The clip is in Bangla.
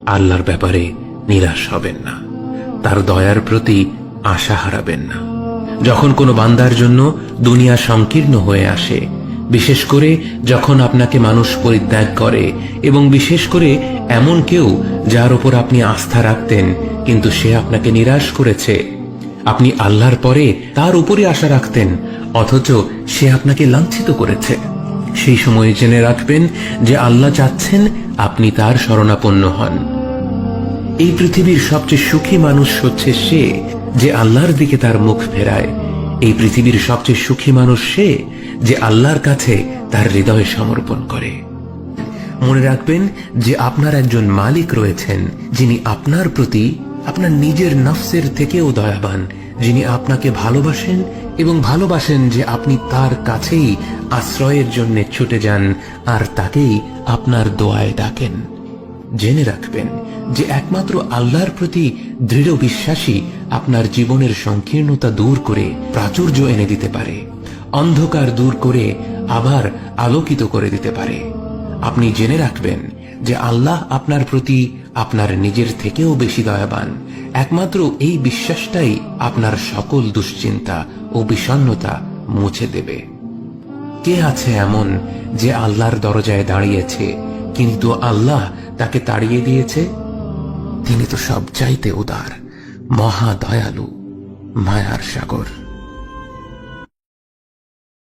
আল্লাহর ব্যাপারে নিরাশ হবেন না, তার দয়ার প্রতি আশা হারাবেন না। যখন কোনো বান্দার জন্য দুনিয়া সংকীর্ণ হয়ে আসে, বিশেষ করে যখন আপনাকে মানুষ পরিত্যাগ করে, এবং বিশেষ করে এমন কেউ যার উপর আপনি আস্থা রাখতেন কিন্তু সে আপনাকে নিরাশ করেছে, আপনি আল্লাহর পরে তার উপরে আশা রাখতেন অথচ সে আপনাকে লাঞ্ছিত করেছে, সেই সময় জেনে রাখবেন যে আল্লাহ চাচ্ছেন আপনি তার শরণাপন্ন হন। এই পৃথিবীর সবচেয়ে সুখী মানুষ হচ্ছে সে যে আল্লাহর দিকে তার মুখ ফেরায়। এই পৃথিবীর সবচেয়ে সুখী মানুষ সে যে আল্লাহর কাছে তার হৃদয় সমর্পণ করে। মনে রাখবেন যে আপনার একজন মালিক রয়েছেন যিনি আপনার প্রতি আপনার নিজের নফসের থেকেও দয়াবান, যিনি আপনাকে ভালোবাসেন এবং ভালোবাসেন যে আপনি তার কাছেই আশ্রয়ের জন্য ছুটে যান আর তাকেই আপনার দোয়ায় ডাকেন। জেনে রাখবেন যে একমাত্র আল্লাহর প্রতি দৃঢ় বিশ্বাসী আপনার জীবনের সংকীর্ণতা দূর করে প্রাচুর্য এনে দিতে পারে, অন্ধকার দূর করে আবার আলোকিত করে দিতে পারে। আপনি জেনে রাখবেন যে আল্লাহ আপনার প্রতি আপনার নিজের থেকেও বেশি দয়াবান। একমাত্র এই বিশ্বাসটাই আপনার সকল দুশ্চিন্তা ও বিষণ্ণতা মুছে দেবে। কে আছে এমন যে আল্লাহর দরজায় দাঁড়িয়েছে কিন্তু আল্লাহ তাকে তাড়িয়ে দিয়েছে? তিনি তো সবচাইতে উদার, মহা দয়ালু, মায়ার সাগর।